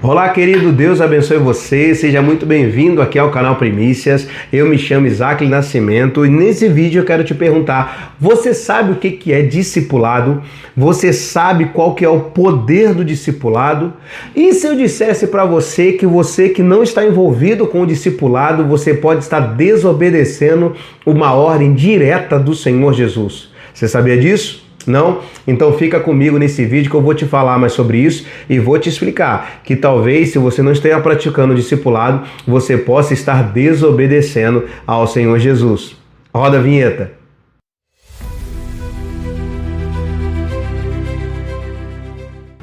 Olá, querido, Deus abençoe você, seja muito bem-vindo aqui ao canal Primícias. Eu me chamo Isaac Nascimento e nesse vídeo eu quero te perguntar, você sabe o que é discipulado? Você sabe qual que é o poder do discipulado? E se eu dissesse para você que não está envolvido com o discipulado, você pode estar desobedecendo uma ordem direta do Senhor Jesus? Você sabia disso? Não? Então fica comigo nesse vídeo que eu vou te falar mais sobre isso e vou te explicar que talvez se você não esteja praticando o discipulado, você possa estar desobedecendo ao Senhor Jesus. Roda a vinheta.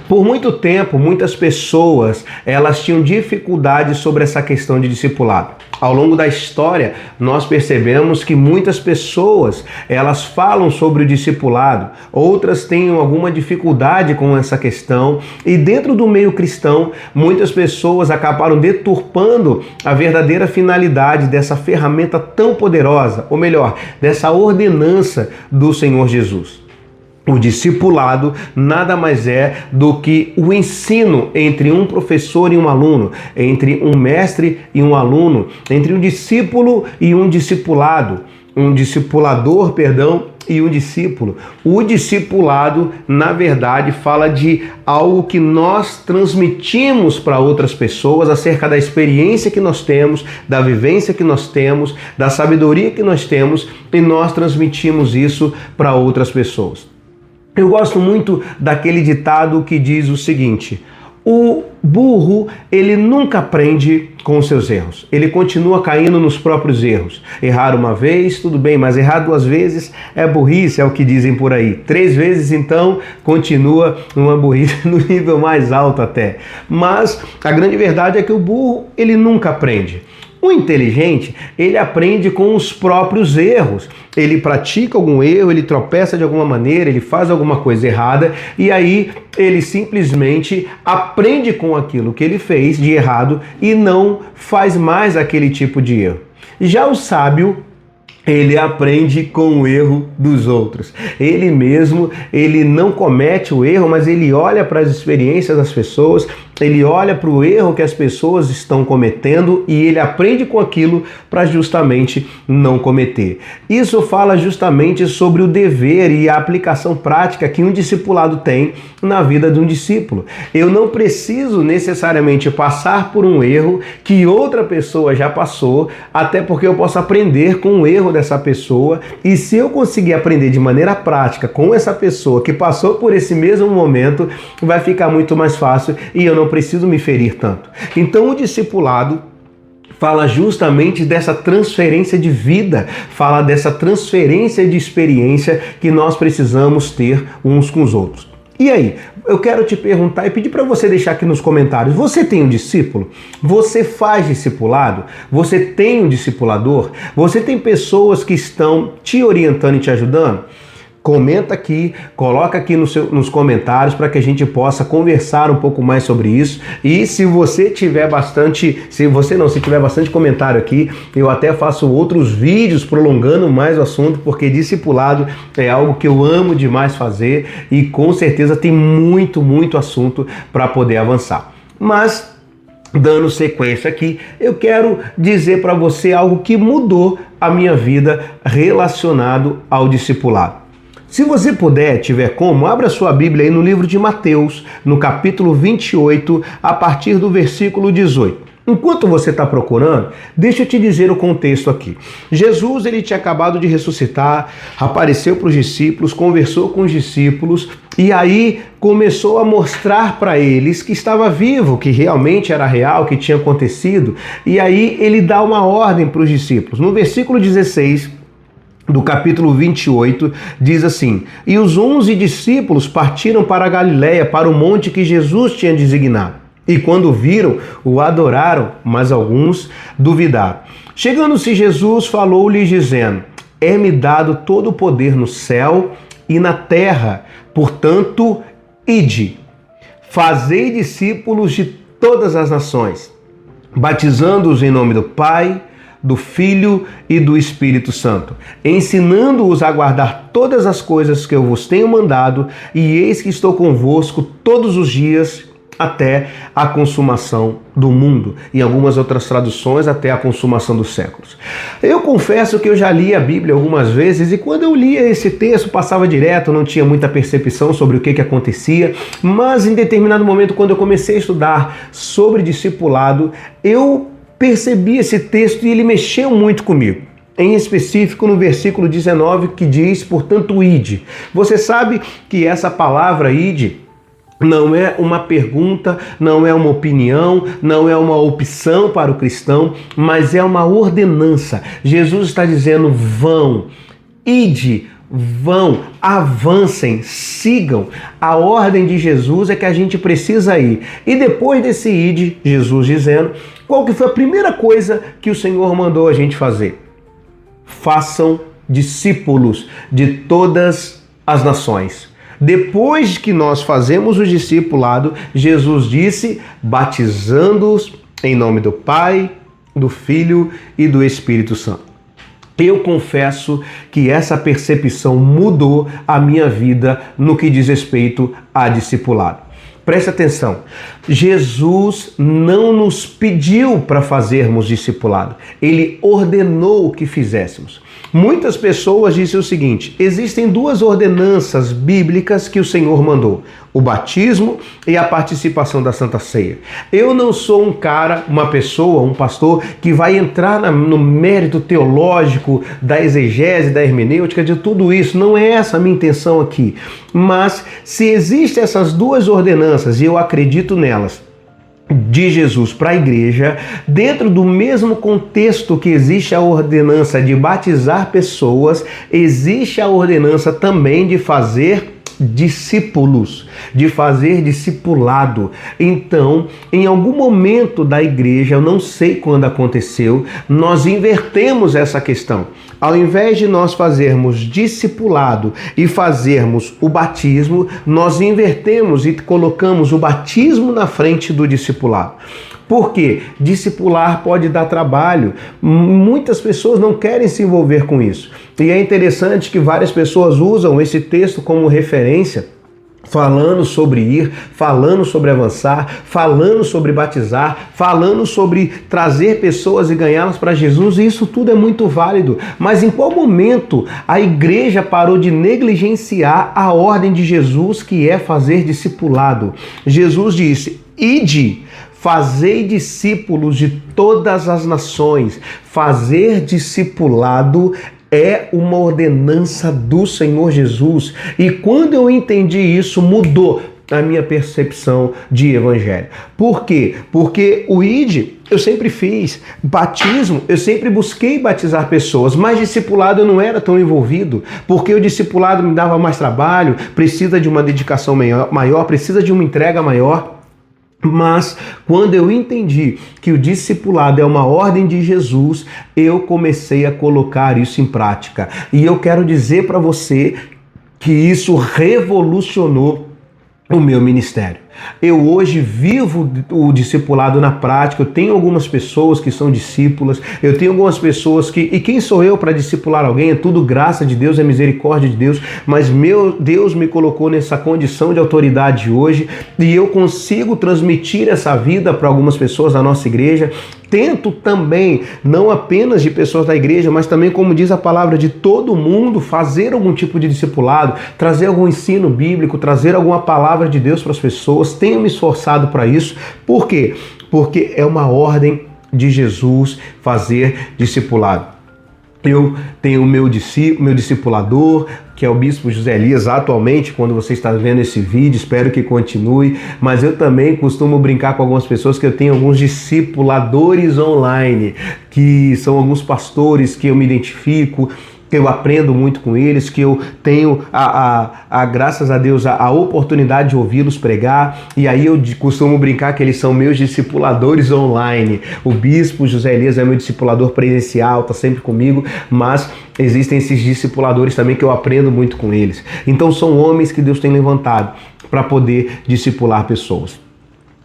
Por muito tempo, muitas pessoas, elas tinham dificuldade sobre essa questão de discipulado. Ao longo da história, nós percebemos que muitas pessoas, elas falam sobre o discipulado, outras têm alguma dificuldade com essa questão, e dentro do meio cristão, muitas pessoas acabaram deturpando a verdadeira finalidade dessa ferramenta tão poderosa, ou melhor, dessa ordenança do Senhor Jesus. O discipulado nada mais é do que o ensino entre um professor e um aluno, entre um mestre e um aluno, entre um discípulo e um discipulado, um discipulador, e um discípulo. O discipulado, na verdade, fala de algo que nós transmitimos para outras pessoas acerca da experiência que nós temos, da vivência que nós temos, da sabedoria que nós temos, e nós transmitimos isso para outras pessoas. Eu gosto muito daquele ditado que diz o seguinte: o burro, ele nunca aprende com os seus erros. Ele continua caindo nos próprios erros. Errar uma vez, tudo bem, mas errar 2 vezes é burrice, é o que dizem por aí. 3 vezes, então, continua uma burrice no nível mais alto até. Mas a grande verdade é que o burro, ele nunca aprende. O inteligente, ele aprende com os próprios erros. Ele pratica algum erro, ele tropeça de alguma maneira, ele faz alguma coisa errada e aí ele simplesmente aprende com aquilo que ele fez de errado e não faz mais aquele tipo de erro. Já o sábio, ele aprende com o erro dos outros. Ele mesmo, ele não comete o erro, mas ele olha para as experiências das pessoas, ele olha para o erro que as pessoas estão cometendo e ele aprende com aquilo para justamente não cometer. Isso fala justamente sobre o dever e a aplicação prática que um discipulado tem na vida de um discípulo. Eu não preciso necessariamente passar por um erro que outra pessoa já passou, até porque eu posso aprender com o erro dessa pessoa, e se eu conseguir aprender de maneira prática com essa pessoa que passou por esse mesmo momento, vai ficar muito mais fácil e eu não preciso me ferir tanto. Então o discipulado fala justamente dessa transferência de vida, fala dessa transferência de experiência que nós precisamos ter uns com os outros. E aí, eu quero te perguntar e pedir para você deixar aqui nos comentários, você tem um discípulo? Você faz discipulado? Você tem um discipulador? Você tem pessoas que estão te orientando e te ajudando? Comenta aqui, coloca aqui nos comentários para que a gente possa conversar um pouco mais sobre isso. E se você tiver bastante, se tiver bastante comentário aqui, eu até faço outros vídeos prolongando mais o assunto, porque discipulado é algo que eu amo demais fazer e com certeza tem muito assunto para poder avançar. Mas dando sequência aqui, eu quero dizer para você algo que mudou a minha vida relacionado ao discipulado. Se você puder, tiver como, abra sua Bíblia aí no livro de Mateus, no capítulo 28, a partir do versículo 18. Enquanto você está procurando, deixa eu te dizer o contexto aqui. Jesus, ele tinha acabado de ressuscitar, apareceu para os discípulos, conversou com os discípulos e aí começou a mostrar para eles que estava vivo, que realmente era real, que tinha acontecido. E aí ele dá uma ordem para os discípulos. No versículo 16 do capítulo 28, diz assim: e os 11 discípulos partiram para a Galiléia, para o monte que Jesus tinha designado. E quando viram, o adoraram, mas alguns duvidaram. Chegando-se Jesus, falou-lhes dizendo: é-me dado todo o poder no céu e na terra, portanto, ide, fazei discípulos de todas as nações, batizando-os em nome do Pai, do Filho e do Espírito Santo, ensinando-os a guardar todas as coisas que eu vos tenho mandado, e eis que estou convosco todos os dias até a consumação do mundo. Em algumas outras traduções, até a consumação dos séculos. Eu confesso que eu já li a Bíblia algumas vezes e quando eu lia esse texto passava direto, não tinha muita percepção sobre o que acontecia, mas em determinado momento, quando eu comecei a estudar sobre discipulado, eu percebi esse texto e ele mexeu muito comigo. Em específico no versículo 19 que diz, portanto, ide. Você sabe que essa palavra ide não é uma pergunta, não é uma opinião, não é uma opção para o cristão, mas é uma ordenança. Jesus está dizendo, vão, ide, vão, avancem, sigam. A ordem de Jesus é que a gente precisa ir. E depois desse ide, Jesus dizendo, qual que foi a primeira coisa que o Senhor mandou a gente fazer? Façam discípulos de todas as nações. Depois que nós fazemos o discipulado, Jesus disse, batizando-os em nome do Pai, do Filho e do Espírito Santo. Eu confesso que essa percepção mudou a minha vida no que diz respeito a discipulado. Preste atenção, Jesus não nos pediu para fazermos discipulado, Ele ordenou que fizéssemos. Muitas pessoas dizem o seguinte, existem duas ordenanças bíblicas que o Senhor mandou, o batismo e a participação da Santa Ceia. Eu não sou um cara, uma pessoa, um pastor que vai entrar no mérito teológico da exegese, da hermenêutica, de tudo isso, não é essa a minha intenção aqui. Mas se existem essas duas ordenanças e eu acredito nelas, de Jesus para a igreja, dentro do mesmo contexto que existe a ordenança de batizar pessoas, existe a ordenança também de fazer discípulos, de fazer discipulado. Então, em algum momento da igreja, eu não sei quando aconteceu, nós invertemos essa questão. Ao invés de nós fazermos discipulado e fazermos o batismo, nós invertemos e colocamos o batismo na frente do discipulado. Por quê? Discipular pode dar trabalho. Muitas pessoas não querem se envolver com isso. E é interessante que várias pessoas usam esse texto como referência, falando sobre ir, falando sobre avançar, falando sobre batizar, falando sobre trazer pessoas e ganhá-las para Jesus, e isso tudo é muito válido. Mas em qual momento a igreja parou de negligenciar a ordem de Jesus, que é fazer discipulado? Jesus disse, ide, fazei discípulos de todas as nações. Fazer discipulado é uma ordenança do Senhor Jesus. E quando eu entendi isso, mudou a minha percepção de evangelho. Por quê? Porque o ID eu sempre fiz, batismo, eu sempre busquei batizar pessoas, mas discipulado eu não era tão envolvido, porque o discipulado me dava mais trabalho, precisa de uma dedicação maior, precisa de uma entrega maior. Mas quando eu entendi que o discipulado é uma ordem de Jesus, eu comecei a colocar isso em prática. E eu quero dizer para você que isso revolucionou o meu ministério. Eu hoje vivo o discipulado na prática, eu tenho algumas pessoas que são discípulas, eu tenho algumas pessoas que... E quem sou eu para discipular alguém? É tudo graça de Deus, é misericórdia de Deus, mas meu Deus me colocou nessa condição de autoridade hoje e eu consigo transmitir essa vida para algumas pessoas da nossa igreja. Tento também, não apenas de pessoas da igreja, mas também, como diz a palavra, de todo mundo, fazer algum tipo de discipulado, trazer algum ensino bíblico, trazer alguma palavra de Deus para as pessoas. Tenho me esforçado para isso. Por quê? Porque é uma ordem de Jesus fazer discipulado. Eu tenho o meu discipulador, que é o Bispo José Elias, atualmente, quando você está vendo esse vídeo, espero que continue, mas eu também costumo brincar com algumas pessoas que eu tenho alguns discipuladores online, que são alguns pastores que eu me identifico, que eu aprendo muito com eles, que eu tenho, graças a Deus, a oportunidade de ouvi-los pregar, e aí eu costumo brincar que eles são meus discipuladores online. O Bispo José Elias é meu discipulador presencial, está sempre comigo, mas existem esses discipuladores também que eu aprendo muito com eles. Então são homens que Deus tem levantado para poder discipular pessoas.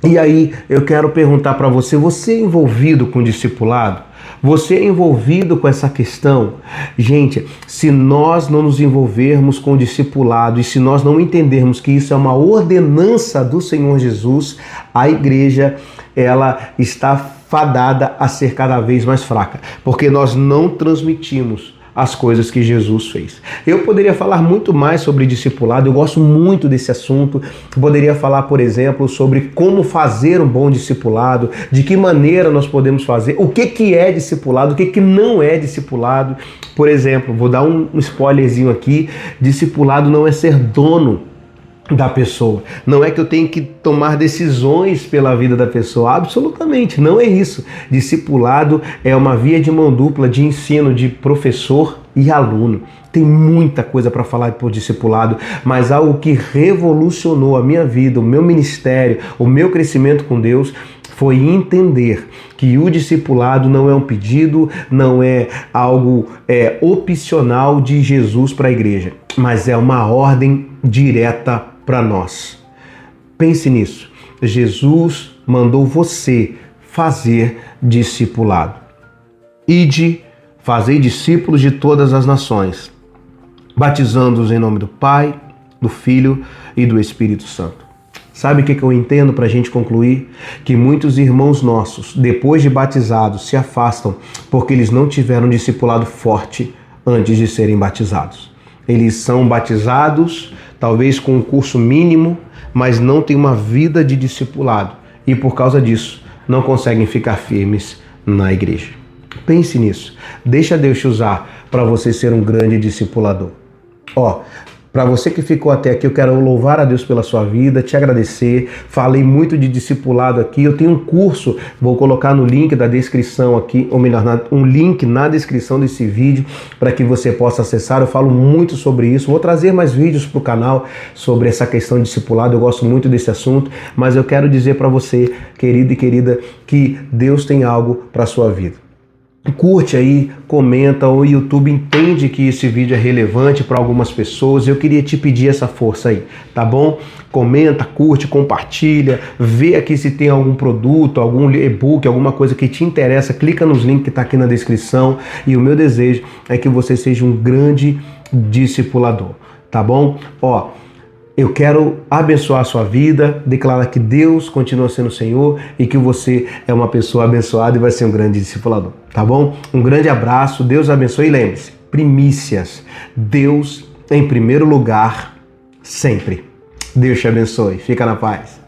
E aí eu quero perguntar para você, você é envolvido com discipulado? Você é envolvido com essa questão? Gente, se nós não nos envolvermos com o discipulado e se nós não entendermos que isso é uma ordenança do Senhor Jesus, a igreja, ela está fadada a ser cada vez mais fraca, porque nós não transmitimos as coisas que Jesus fez. Eu poderia falar muito mais sobre discipulado, eu gosto muito desse assunto. Eu poderia falar, por exemplo, sobre como fazer um bom discipulado, de que maneira nós podemos fazer, o que é discipulado, o que não é discipulado. Por exemplo, vou dar um spoilerzinho aqui, discipulado não é ser dono da pessoa. Não é que eu tenho que tomar decisões pela vida da pessoa, absolutamente, não é isso. Discipulado é uma via de mão dupla de ensino de professor e aluno. Tem muita coisa para falar por discipulado, mas algo que revolucionou a minha vida, o meu ministério, o meu crescimento com Deus, foi entender que o discipulado não é um pedido, não é algo opcional de Jesus para a igreja, mas é uma ordem direta para nós. Pense nisso. Jesus mandou você fazer discipulado. Ide, fazei discípulos de todas as nações, batizando-os em nome do Pai, do Filho e do Espírito Santo. Sabe o que eu entendo para a gente concluir? Que muitos irmãos nossos, depois de batizados, se afastam porque eles não tiveram um discipulado forte antes de serem batizados. Eles são batizados, talvez com um curso mínimo, mas não têm uma vida de discipulado. E por causa disso, não conseguem ficar firmes na igreja. Pense nisso. Deixa Deus te usar para você ser um grande discipulador. Para você que ficou até aqui, eu quero louvar a Deus pela sua vida, te agradecer. Falei muito de discipulado aqui. Eu tenho um curso, vou colocar no link da descrição aqui, ou melhor, um link na descrição desse vídeo para que você possa acessar. Eu falo muito sobre isso. Vou trazer mais vídeos para o canal sobre essa questão de discipulado. Eu gosto muito desse assunto, mas eu quero dizer para você, querido e querida, que Deus tem algo para a sua vida. Curte aí, comenta, o YouTube entende que esse vídeo é relevante para algumas pessoas. Eu queria te pedir essa força aí, tá bom? Comenta, curte, compartilha, vê aqui se tem algum produto, algum e-book, alguma coisa que te interessa, clica nos links que está aqui na descrição. E o meu desejo é que você seja um grande discipulador, tá bom? Eu quero abençoar a sua vida, declarar que Deus continua sendo o Senhor e que você é uma pessoa abençoada e vai ser um grande discipulador, tá bom? Um grande abraço, Deus abençoe e lembre-se, primícias, Deus em primeiro lugar, sempre. Deus te abençoe, fica na paz.